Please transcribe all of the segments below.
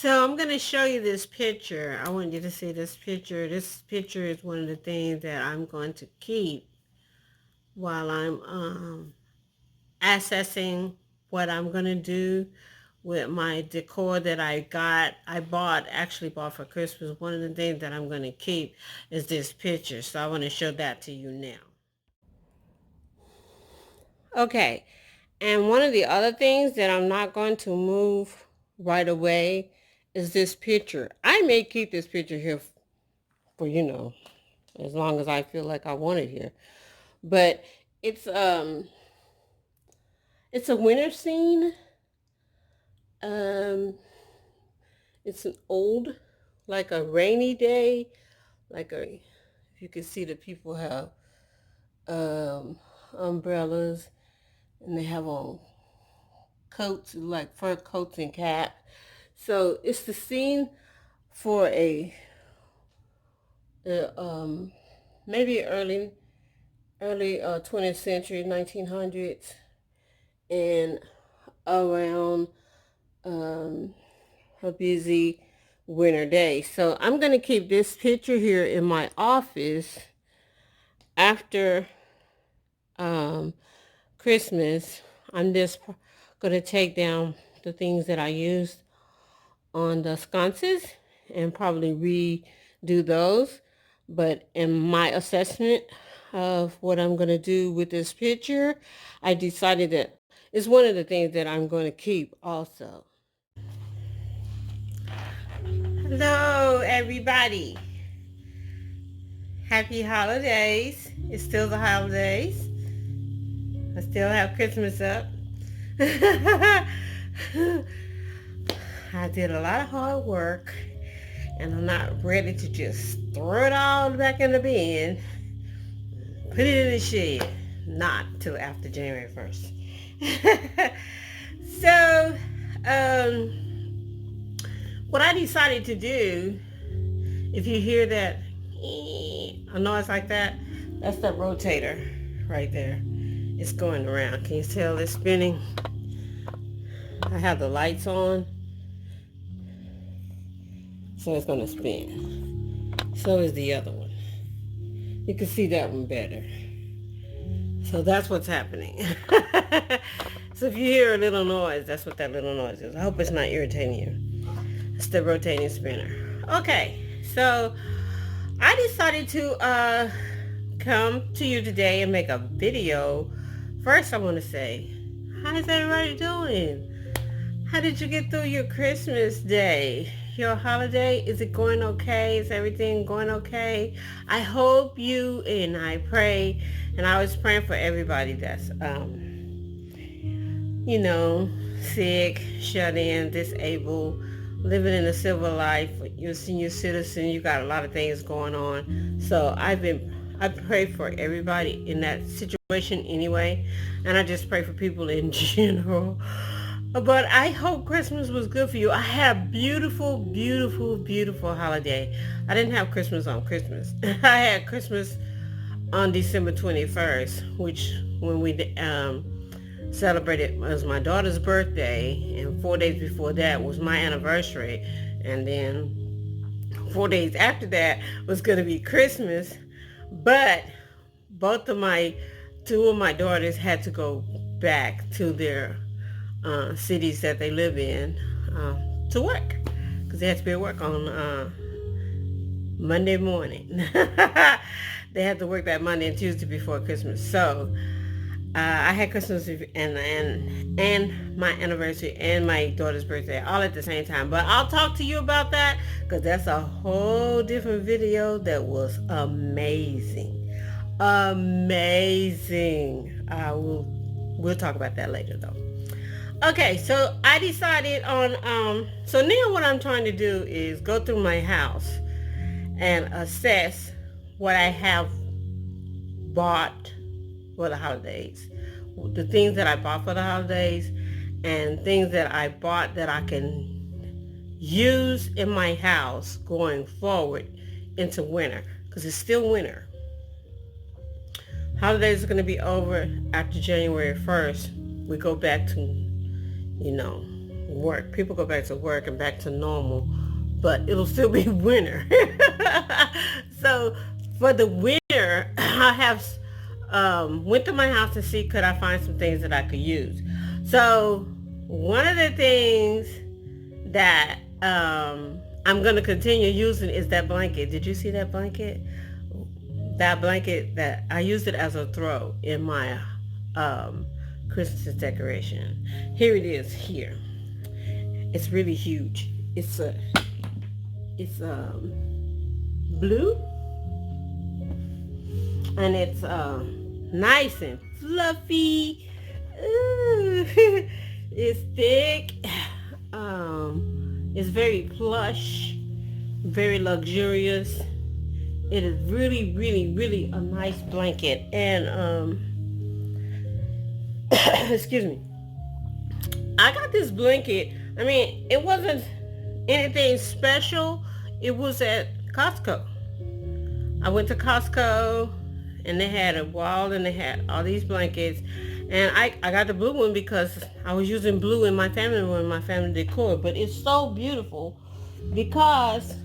So I'm going to show you this picture. I want you to see this picture. This picture is one of the things that I'm going to keep while I'm assessing what I'm going to do with my decor that actually bought for Christmas. One of the things that I'm going to keep is this picture. So I want to show that to you now. Okay. And one of the other things that I'm not going to move right away is this picture. I may keep this picture here for, as long as I feel like I want it here. But it's it's a winter scene. Um it's an old, like a rainy day, if you can see, the people have umbrellas, and they have on coats, like fur coats and cap. So it's the scene for a maybe early 20th century, 1900s, and around a busy winter day. So I'm going to keep this picture here in my office after Christmas. I'm just going to take down the things that I used on the sconces and probably redo those. But in my assessment of what I'm going to do with this picture, I decided that it's one of the things that I'm going to keep also. Hello, everybody. Happy holidays. It's still the holidays. I still have Christmas up. I did a lot of hard work, and I'm not ready to just throw it all back in the bin, put it in the shed. Not till after January 1st. So, what I decided to do, if you hear that a noise like that, that's that rotator right there. It's going around. Can you tell it's spinning? I have the lights on, so it's going to spin. So is the other one. You can see that one better. So that's what's happening. So if you hear a little noise, that's what that little noise is. I hope it's not irritating you. It's the rotating spinner. Okay, so I decided to come to you today and make a video. First, I want to say, how's everybody doing? How did you get through your Christmas day? Your holiday, is it going okay? Is everything going okay? I hope you, and I pray, and I was praying for everybody that's, sick, shut in, disabled, living in a civil life. You're a senior citizen. You got a lot of things going on. So I pray for everybody in that situation anyway, and I just pray for people in general. But I hope Christmas was good for you. I had a beautiful, beautiful, beautiful holiday. I didn't have Christmas on Christmas. I had Christmas on December 21st, which when we celebrated was my daughter's birthday, and 4 days before that was my anniversary, and then 4 days after that was going to be Christmas. But two of my daughters had to go back to their cities that they live in to work, because they had to be at work on Monday morning. They had to work that Monday and Tuesday before Christmas. So I had Christmas and my anniversary and my daughter's birthday all at the same time. But I'll talk to you about that, because that's a whole different video that was amazing. Amazing. We'll talk about that later though. Okay, so I decided on, so now what I'm trying to do is go through my house and assess what I have bought for the holidays, the things that I bought for the holidays, and things that I bought that I can use in my house going forward into winter, because it's still winter. Holidays are going to be over after January 1st. We go back to, work. People go back to work and back to normal, but it'll still be winter. So for the winter, I have went to my house to see could I find some things that I could use. So one of the things that I'm going to continue using is that blanket. Did you see that blanket? That blanket, that I used it as a throw in my um, Christmas decoration. Here it is here. It's really huge. It's blue, and it's nice and fluffy. Ooh. It's thick. It's very plush, very luxurious. It is really, really, really a nice blanket. And excuse me. I got this blanket. I mean, it wasn't anything special. It was at Costco. I went to Costco and they had a wall and they had all these blankets. And I got the blue one because I was using blue in my family room, my family decor. But it's so beautiful because,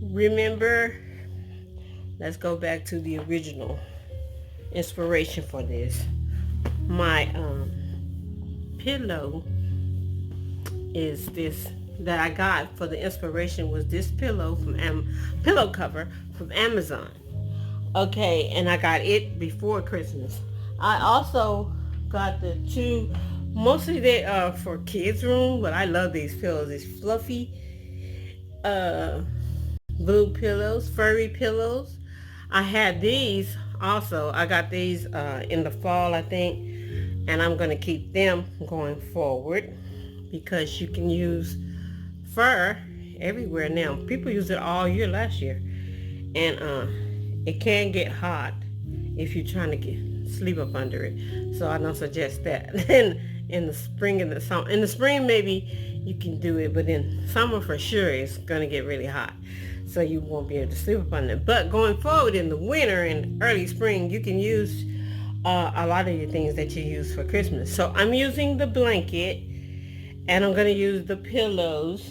remember, let's go back to the original inspiration for this. My pillow is this that I got for the inspiration was this pillow from pillow cover from Amazon. Okay, and I got it before Christmas. I also got the two, mostly they are for kids' room, but I love these pillows. These fluffy blue pillows, furry pillows. I had these also. I got these in the fall, I think, and I'm going to keep them going forward because you can use fur everywhere now. People use it all year last year, and it can get hot if you're trying to sleep up under it. So I don't suggest that. in the spring and the summer. In the spring, maybe you can do it, but in summer for sure it's going to get really hot. So you won't be able to sleep up under it. But going forward in the winter and early spring, you can use a lot of your things that you use for Christmas. So I'm using the blanket and I'm going to use the pillows.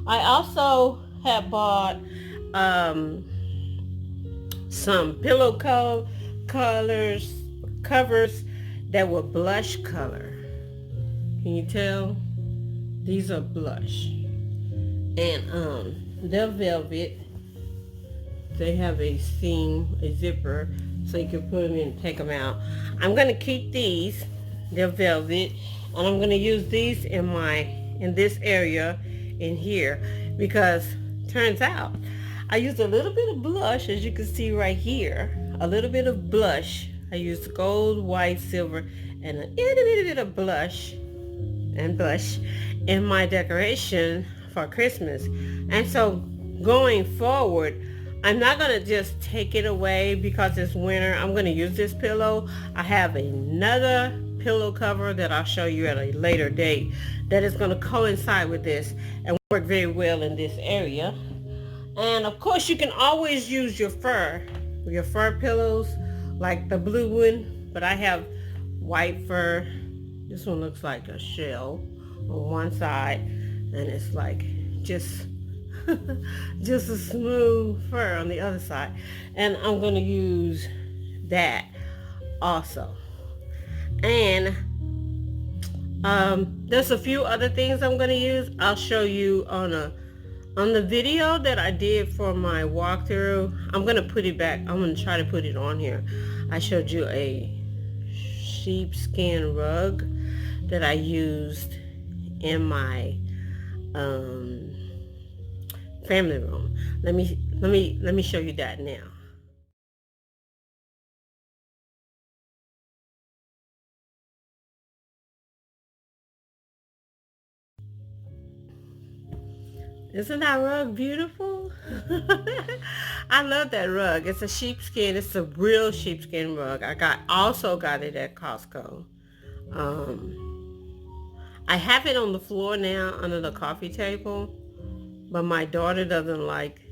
I also have bought some pillow covers that were blush color. Can you tell? These are blush. And they're velvet. They have a seam, a zipper, so you can put them in and take them out. I'm going to keep these. They're velvet. And I'm going to use these in this area in here because turns out I used a little bit of blush, as you can see right here. A little bit of blush. I used gold, white, silver, and a little bit of blush in my decoration for Christmas. And so going forward, I'm not going to just take it away because it's winter. I'm going to use this pillow. I have another pillow cover that I'll show you at a later date that is going to coincide with this and work very well in this area. And of course you can always use your fur pillows like the blue one, but I have white fur. This one looks like a shell on one side and it's like just just a smooth fur on the other side. And I'm going to use that also. And there's a few other things I'm going to use. I'll show you on the video that I did for my walkthrough. I'm going to put it back. I'm going to try to put it on here. I showed you a sheepskin rug that I used in my family room. Let me show you that now. Isn't that rug beautiful? I love that rug. It's a sheepskin. It's a real sheepskin rug. I also got it at Costco. I have it on the floor now under the coffee table, but my daughter doesn't like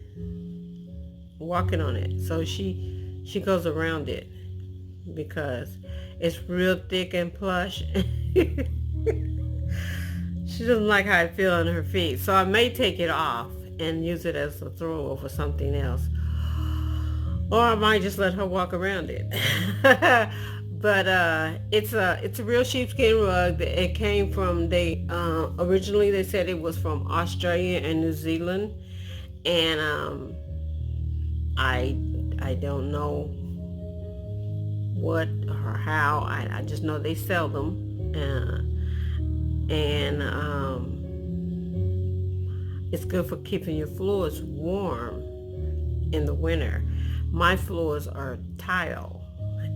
walking on it, so she goes around it because it's real thick and plush. She doesn't like how it feels on her feet. So I may take it off and use it as a throw for something else. Or I might just let her walk around it. But it's a real sheepskin rug. It came from originally they said it was from Australia and New Zealand, and I don't know what or how. I just know they sell them, and it's good for keeping your floors warm in the winter. My floors are tile,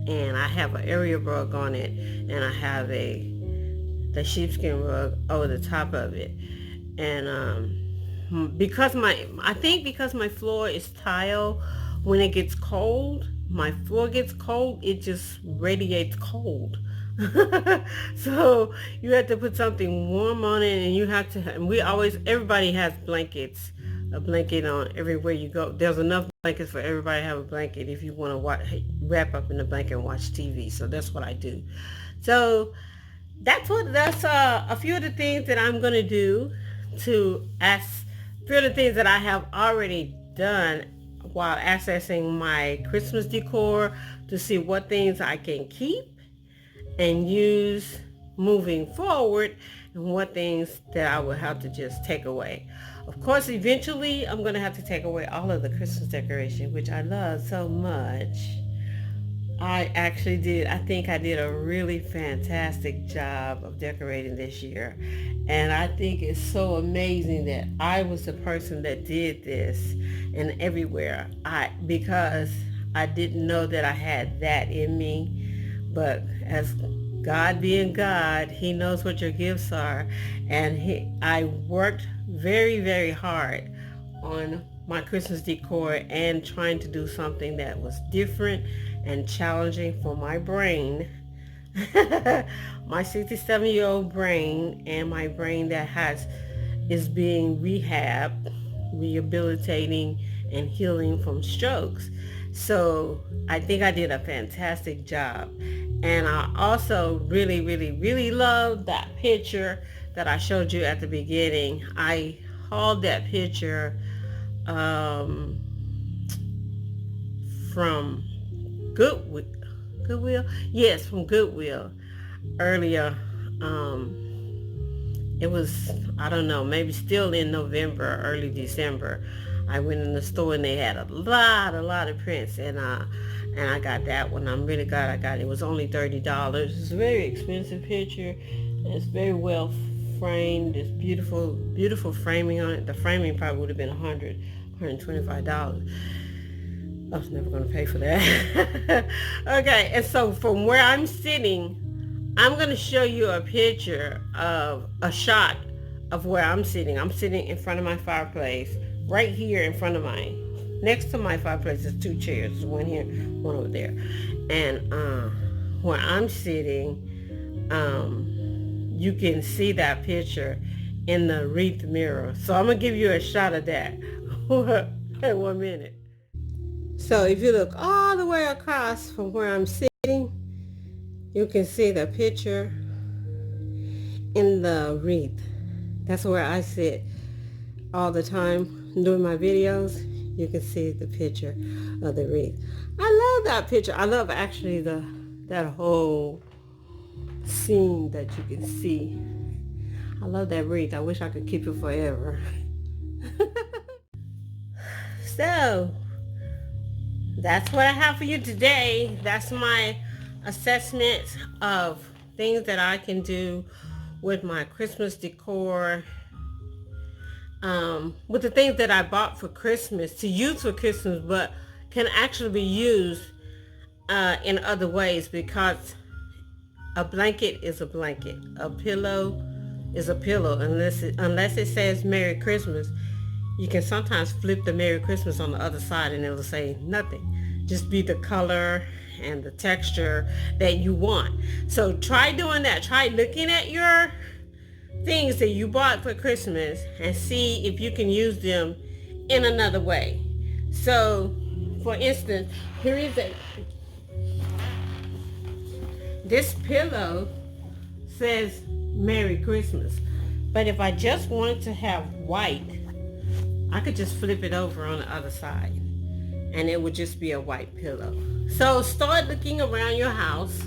and I have an area rug on it, and I have the sheepskin rug over the top of it. And because my floor is tile, when it gets cold, my floor gets cold, it just radiates cold. So you have to put something warm on it, and everybody has blankets, a blanket on everywhere you go. There's enough blankets for everybody to have a blanket if you want to wrap up in the blanket and watch TV. So that's what I do. So that's a few of the things that I'm going to do a few of the things that I have already done while accessing my Christmas decor to see what things I can keep and use moving forward, and what things that I will have to just take away. Of course, eventually I'm going to have to take away all of the Christmas decoration, which I love so much. I think I did a really fantastic job of decorating this year. And I think it's so amazing that I was the person that did this and everywhere. Because I didn't know that I had that in me. But as God being God, He knows what your gifts are. And I worked very, very hard on my Christmas decor and trying to do something that was different and challenging for my brain. My 67-year-old brain, and my brain that is being rehabilitating and healing from strokes. So I think I did a fantastic job. And I also really, really, really love that picture that I showed you at the beginning. I hauled that picture from Goodwill? Yes, from Goodwill earlier. It was, I don't know, maybe still in November, early December. I went in the store and they had a lot of prints, and I got that one. I'm really glad I got it. It was only $30. It's a very expensive picture, and it's very well framed. It's beautiful framing on it. The framing probably would have been $125. I was never going to pay for that. Okay, and so from where I'm sitting, I'm going to show you a shot of where I'm sitting. I'm sitting in front of my fireplace, right here in front of next to my fireplace is two chairs, one here, one over there. And where I'm sitting, you can see that picture in the wreath mirror. So I'm going to give you a shot of that in 1 minute. So if you look all the way across from where I'm sitting, you can see the picture in the wreath. That's where I sit all the time doing my videos. You can see the picture of the wreath. I love that picture. I love actually that whole scene that you can see. I love that wreath. I wish I could keep it forever. So that's what I have for you today. That's my assessment of things that I can do with my Christmas decor, with the things that I bought for Christmas, to use for Christmas, but can actually be used in other ways, because a blanket is a blanket. A pillow is a pillow, unless it says Merry Christmas. You can sometimes flip the Merry Christmas on the other side and it'll say nothing. Just be the color and the texture that you want. So try doing that. Try looking at your things that you bought for Christmas and see if you can use them in another way. So, for instance, here is this pillow says Merry Christmas. But if I just wanted to have white, I could just flip it over on the other side and it would just be a white pillow. So start looking around your house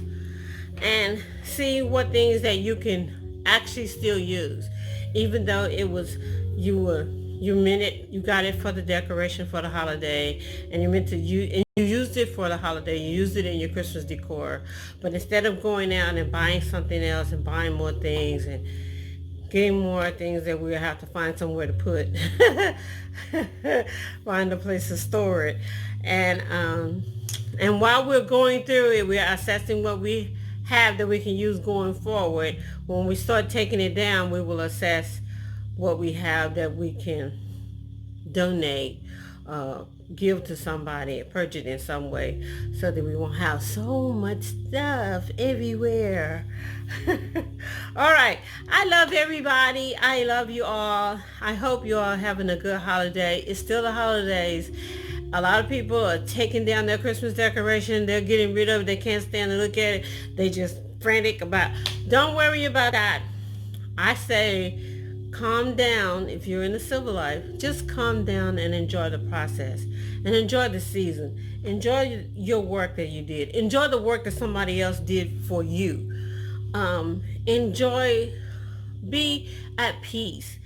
and see what things that you can actually still use. Even though it was, you meant it, you got it for the decoration for the holiday, and you meant to use, and you used it for the holiday, you used it in your Christmas decor. But instead of going out and buying something else and buying more things and getting more things that we'll have to find somewhere to put, find a place to store it. And while we're going through it, we're assessing what we have that we can use going forward. When we start taking it down, we will assess what we have that we can donate, give to somebody, purchase in some way, so that we won't have so much stuff everywhere. All right. I love everybody. I love you all. I hope you all having a good holiday. It's still the holidays. A lot of people are taking down their Christmas decoration. They're getting rid of it. They can't stand to look at it. They just frantic about. Don't worry about that. I say calm down. If you're in the civil life, just calm down and enjoy the process and enjoy the season. Enjoy your work that you did. Enjoy the work that somebody else did for you. Enjoy, be at peace,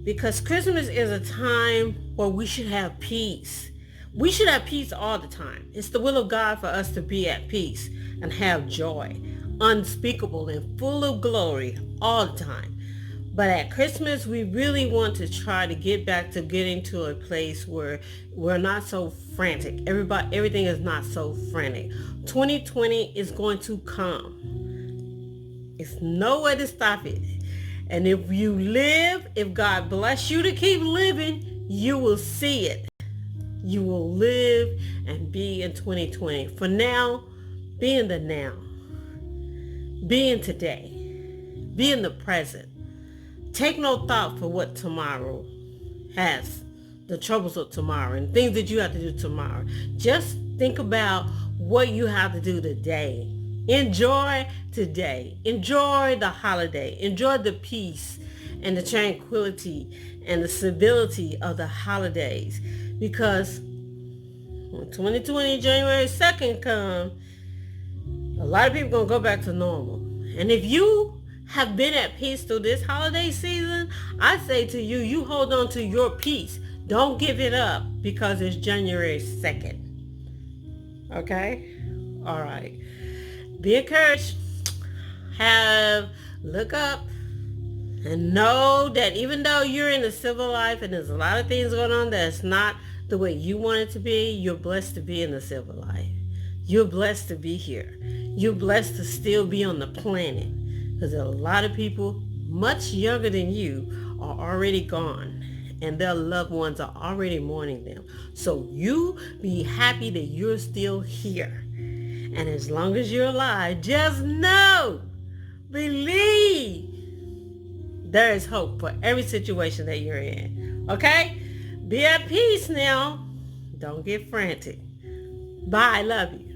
because Christmas is a time where we should have peace. We should have peace all the time. It's the will of God for us to be at peace and have joy, unspeakable and full of glory all the time. But at Christmas, we really want to try to get back to getting to a place where we're not so frantic. Everything is not so frantic. 2020 is going to come. It's no way to stop it. And if you live, if God bless you to keep living, you will see it. You will live and be in 2020. For now, be in the now. Be in today. Be in the present. Take no thought for what tomorrow has, the troubles of tomorrow and things that you have to do tomorrow. Just think about what you have to do today. Enjoy today. Enjoy the holiday. Enjoy the peace and the tranquility and the stability of the holidays. Because when 2020 January 2nd comes, a lot of people are going to go back to normal. And if you have been at peace through this holiday season, I say to you, you hold on to your peace. Don't give it up because it's January 2nd. Okay? All right. Be encouraged. Look up and know that even though you're in the civil life and there's a lot of things going on that's not the way you want it to be, you're blessed to be in the civil life. You're blessed to be here. You're blessed to still be on the planet. Because a lot of people much younger than you are already gone and their loved ones are already mourning them. So you be happy that you're still here. And as long as you're alive, just know, believe there is hope for every situation that you're in. Okay? Be at peace now. Don't get frantic. Bye. Love you.